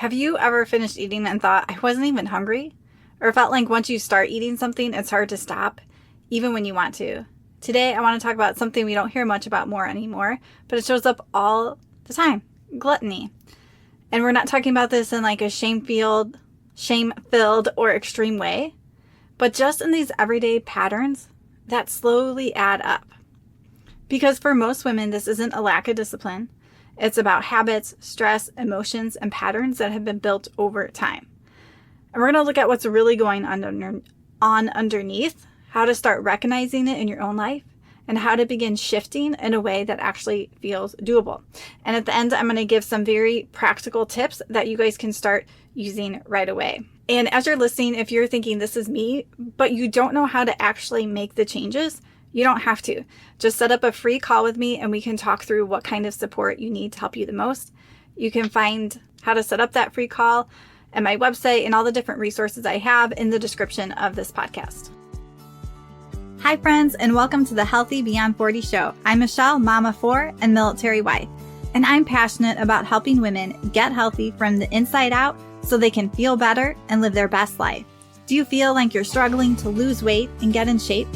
Have you ever finished eating and thought, I wasn't even hungry? Or felt like once you start eating something, it's hard to stop, even when you want to? Today, I want to talk about something we don't hear much about more anymore, but it shows up all the time: gluttony. And we're not talking about this in like a shame-filled or extreme way, but just in these everyday patterns that slowly add up. Because for most women, this isn't a lack of discipline. It's about habits, stress, emotions, and patterns that have been built over time. And we're going to look at what's really going on underneath, how to start recognizing it in your own life, and how to begin shifting in a way that actually feels doable. And at the end, I'm going to give some very practical tips that you guys can start using right away. And as you're listening, if you're thinking this is me, but you don't know how to actually make the changes, you don't have to. Just set up a free call with me and we can talk through what kind of support you need to help you the most. You can find how to set up that free call at my website and all the different resources I have in the description of this podcast. Hi friends, and welcome to the Healthy Beyond 40 show. I'm Michelle, mama of 4 and military wife, and I'm passionate about helping women get healthy from the inside out so they can feel better and live their best life. Do you feel like you're struggling to lose weight and get in shape?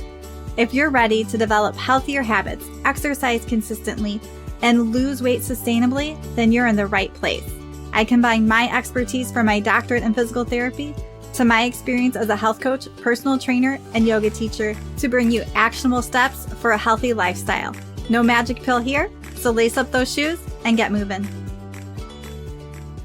If you're ready to develop healthier habits, exercise consistently, and lose weight sustainably, then you're in the right place. I combine my expertise from my doctorate in physical therapy to my experience as a health coach, personal trainer, and yoga teacher to bring you actionable steps for a healthy lifestyle. No magic pill here, so lace up those shoes and get moving.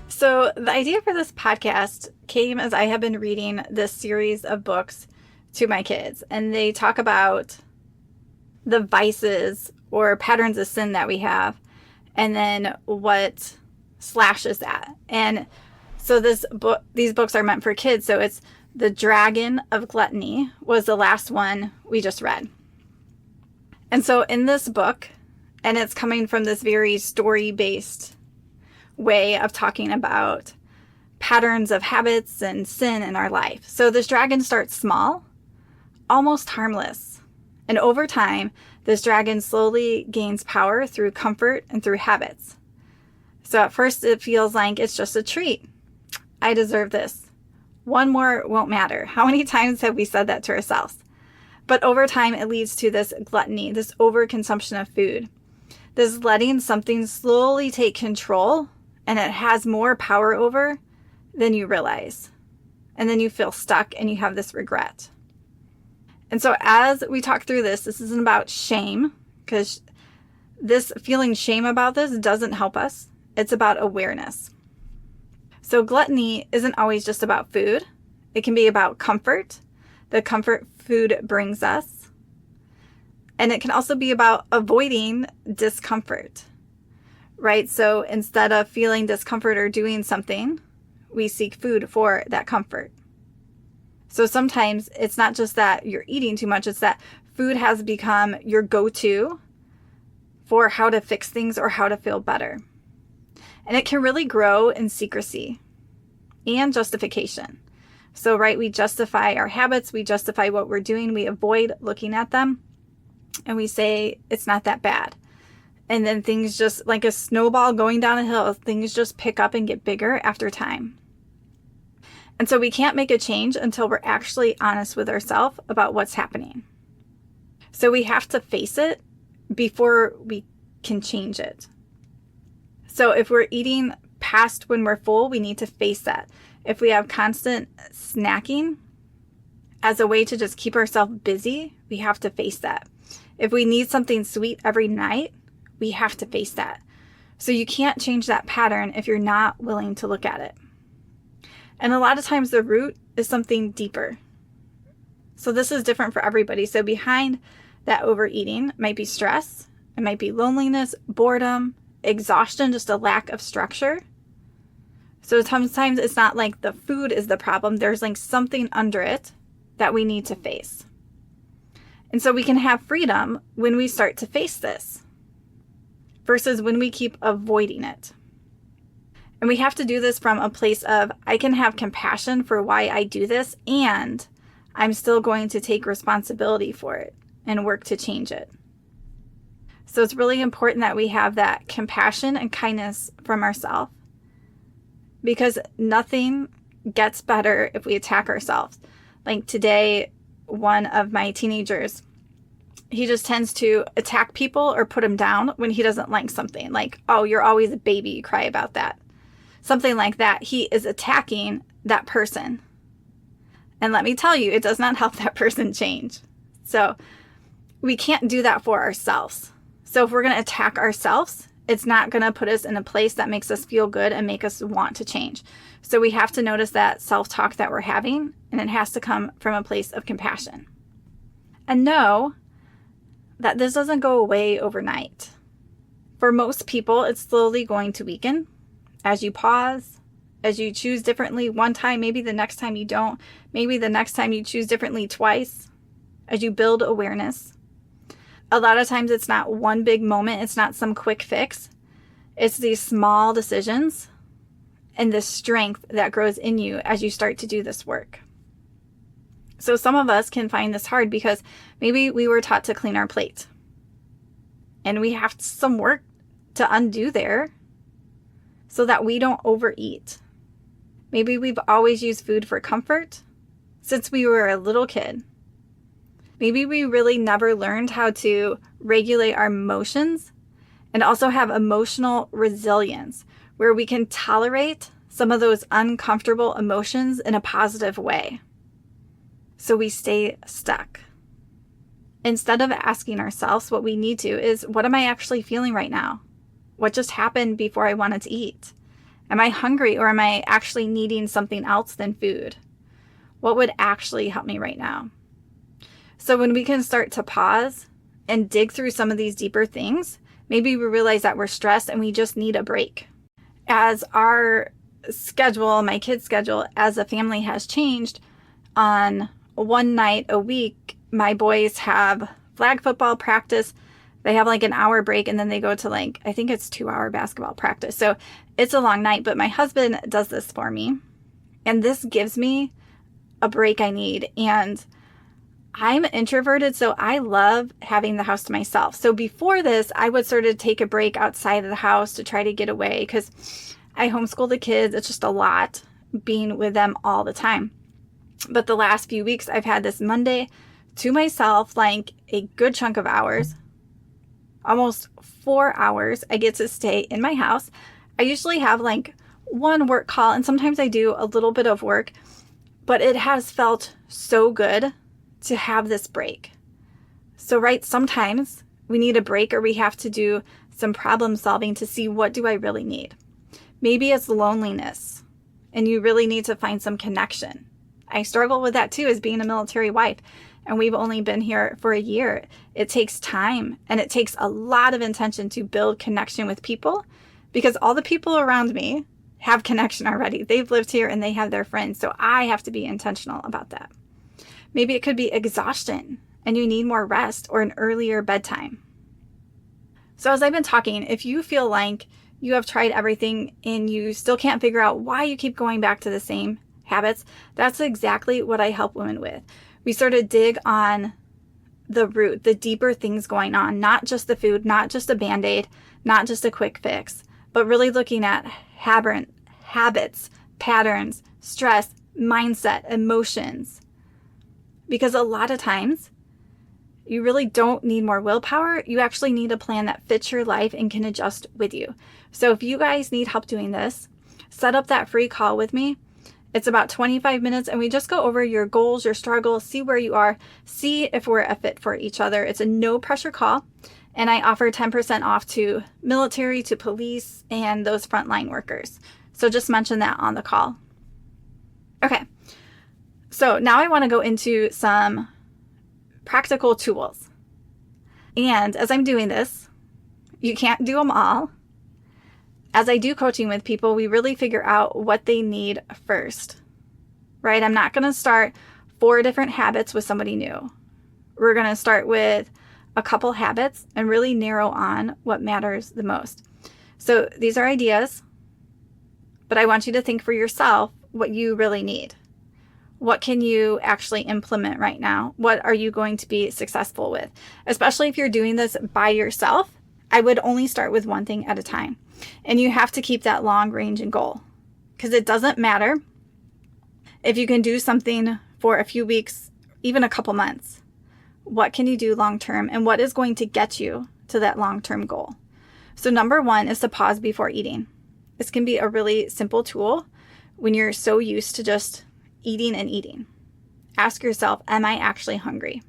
So the idea for this podcast came as I have been reading this series of books to my kids, and they talk about the vices or patterns of sin that we have, and then what slashes that. And so these books are meant for kids. So it's The Dragon of Gluttony was the last one we just read. And so in this book, and it's coming from this very story-based way of talking about patterns of habits and sin in our life. So this dragon starts small, almost harmless. And over time, this dragon slowly gains power through comfort and through habits. So at first it feels like it's just a treat. I deserve this. One more won't matter. How many times have we said that to ourselves? But over time, it leads to this gluttony, this overconsumption of food, this letting something slowly take control, and it has more power over than you realize. And then you feel stuck and you have this regret. And so as we talk through this isn't about shame, because this feeling shame about this doesn't help us. It's about awareness. So gluttony isn't always just about food. It can be about comfort, the comfort food brings us. And it can also be about avoiding discomfort, right? So instead of feeling discomfort or doing something, we seek food for that comfort. So sometimes it's not just that you're eating too much, it's that food has become your go-to for how to fix things or how to feel better. And it can really grow in secrecy and justification. So, right, we justify our habits, we justify what we're doing, we avoid looking at them, and we say it's not that bad. And then things just, like a snowball going down a hill, things just pick up and get bigger after time. And so we can't make a change until we're actually honest with ourselves about what's happening. So we have to face it before we can change it. So if we're eating past when we're full, we need to face that. If we have constant snacking as a way to just keep ourselves busy, we have to face that. If we need something sweet every night, we have to face that. So you can't change that pattern if you're not willing to look at it. And a lot of times the root is something deeper. So this is different for everybody. So behind that overeating might be stress, it might be loneliness, boredom, exhaustion, just a lack of structure. So sometimes it's not like the food is the problem. There's like something under it that we need to face. And so we can have freedom when we start to face this versus when we keep avoiding it. And we have to do this from a place of, I can have compassion for why I do this, and I'm still going to take responsibility for it and work to change it. So it's really important that we have that compassion and kindness from ourselves because nothing gets better if we attack ourselves. Like today, one of my teenagers, he just tends to attack people or put them down when he doesn't like something. Like, oh, you're always a baby, you cry about that. Something like that. He is attacking that person. And let me tell you, it does not help that person change. So we can't do that for ourselves. So if we're going to attack ourselves, it's not going to put us in a place that makes us feel good and make us want to change. So we have to notice that self-talk that we're having, and it has to come from a place of compassion. And know that this doesn't go away overnight. For most people, it's slowly going to weaken as you pause, as you choose differently one time, maybe the next time you don't, maybe the next time you choose differently twice, as you build awareness. A lot of times it's not one big moment, it's not some quick fix. It's these small decisions and the strength that grows in you as you start to do this work. So some of us can find this hard because maybe we were taught to clean our plate. And we have some work to undo there so that we don't overeat. Maybe we've always used food for comfort since we were a little kid. Maybe we really never learned how to regulate our emotions and also have emotional resilience, where we can tolerate some of those uncomfortable emotions in a positive way. So we stay stuck. Instead of asking ourselves what we need to is, what am I actually feeling right now? What just happened before I wanted to eat? Am I hungry, or am I actually needing something else than food? What would actually help me right now? So when we can start to pause and dig through some of these deeper things, maybe we realize that we're stressed and we just need a break. As our schedule, my kids' schedule as a family has changed, on one night a week, my boys have flag football practice. They have like an hour break, and then they go to I think it's 2-hour basketball practice. So it's a long night, but my husband does this for me. And this gives me a break I need. And I'm introverted, so I love having the house to myself. So before this, I would sort of take a break outside of the house to try to get away because I homeschool the kids. It's just a lot being with them all the time. But the last few weeks, I've had this Monday to myself, like a good chunk of hours, almost 4 hours. I get to stay in my house. I usually have one work call, and sometimes I do a little bit of work, but it has felt so good to have this break. So sometimes we need a break, or we have to do some problem solving to see, what do I really need? Maybe it's loneliness and you really need to find some connection. I struggle with that too, as being a military wife, and we've only been here for a year. It takes time, and it takes a lot of intention to build connection with people, because all the people around me have connection already. They've lived here and they have their friends. So I have to be intentional about that. Maybe it could be exhaustion and you need more rest, or an earlier bedtime. So as I've been talking, if you feel like you have tried everything and you still can't figure out why you keep going back to the same habits, that's exactly what I help women with. We sort of dig on the root, the deeper things going on, not just the food, not just a Band-Aid, not just a quick fix, but really looking at habits, patterns, stress, mindset, emotions. Because a lot of times, you really don't need more willpower. You actually need a plan that fits your life and can adjust with you. So if you guys need help doing this, set up that free call with me. It's about 25 minutes, and we just go over your goals, your struggles, see where you are, see if we're a fit for each other. It's a no pressure call, and I offer 10% off to military, to police, and those frontline workers. So just mention that on the call. Okay, so now I want to go into some practical tools. And as I'm doing this, you can't do them all. As I do coaching with people, we really figure out what they need first, right? I'm not going to start 4 different habits with somebody new. We're going to start with a couple habits and really narrow on what matters the most. So these are ideas, but I want you to think for yourself what you really need. What can you actually implement right now? What are you going to be successful with? Especially if you're doing this by yourself, I would only start with one thing at a time. And you have to keep that long range and goal. because it doesn't matter if you can do something for a few weeks, even a couple months. What can you do long term, and what is going to get you to that long-term goal? So number one is to pause before eating. This can be a really simple tool when you're so used to just eating and eating. Ask yourself, am I actually hungry?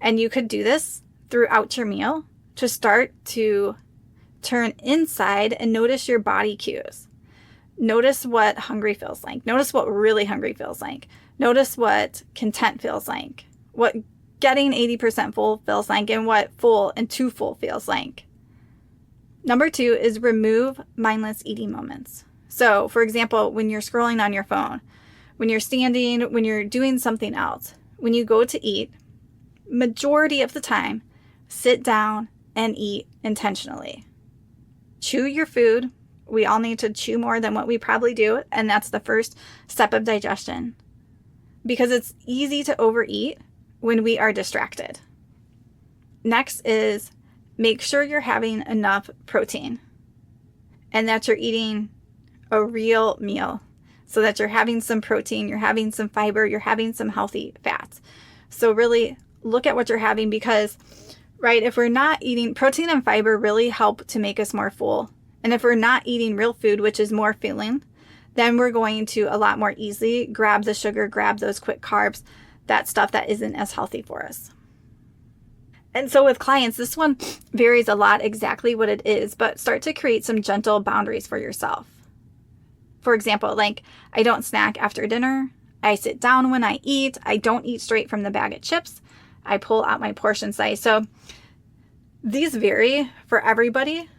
And you could do this throughout your meal to start to turn inside and notice your body cues. Notice what hungry feels like. Notice what really hungry feels like. Notice what content feels like. What getting 80% full feels like, and what full and too full feels like. Number two is remove mindless eating moments. So, for example, when you're scrolling on your phone, when you're standing, when you're doing something else, when you go to eat, majority of the time, sit down and eat intentionally. Chew your food. We all need to chew more than what we probably do, and that's the first step of digestion. Because it's easy to overeat when we are distracted. Next is make sure you're having enough protein and that you're eating a real meal, so that you're having some protein, you're having some fiber, you're having some healthy fats. So really look at what you're having, because, right, if we're not eating, protein and fiber really help to make us more full. And if we're not eating real food, which is more filling, then we're going to a lot more easily grab the sugar, grab those quick carbs, that stuff that isn't as healthy for us. And so with clients, this one varies a lot exactly what it is, but start to create some gentle boundaries for yourself. For example, like, I don't snack after dinner. I sit down when I eat. I don't eat straight from the bag of chips. I pull out my portion size. So these vary for everybody,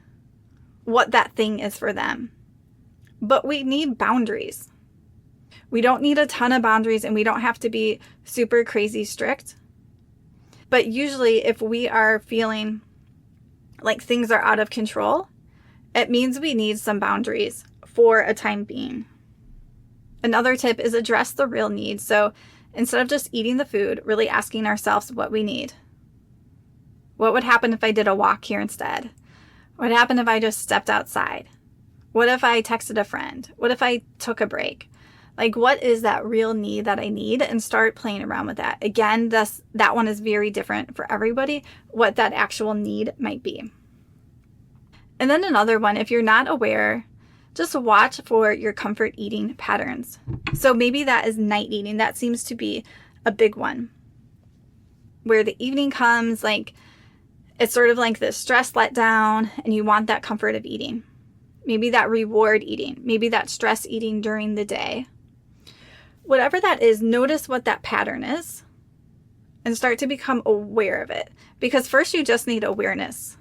what that thing is for them. But we need boundaries. We don't need a ton of boundaries, and we don't have to be super crazy strict. But usually if we are feeling like things are out of control, it means we need some boundaries for a time being. Another tip is address the real needs. So instead of just eating the food, really asking ourselves what we need. What would happen if I did a walk here instead? What would happen if I just stepped outside? What if I texted a friend? What if I took a break? Like, what is that real need that I need? And start playing around with that. Again, that one is very different for everybody, what that actual need might be. And then another one, if you're not aware, just watch for your comfort eating patterns. So maybe that is night eating. That seems to be a big one. Where the evening comes, like, it's sort of like this stress letdown, and you want that comfort of eating. Maybe that reward eating. Maybe that stress eating during the day. Whatever that is, notice what that pattern is and start to become aware of it. Because first you just need awareness.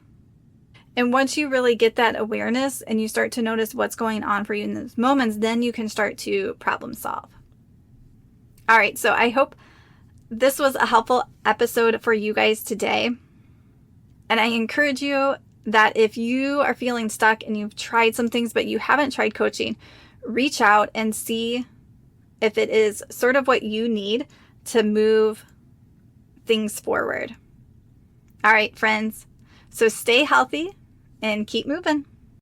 And once you really get that awareness and you start to notice what's going on for you in those moments, then you can start to problem solve. All right, so I hope this was a helpful episode for you guys today. And I encourage you that if you are feeling stuck and you've tried some things but you haven't tried coaching, reach out and see if it is sort of what you need to move things forward. All right, friends. So stay healthy and keep moving.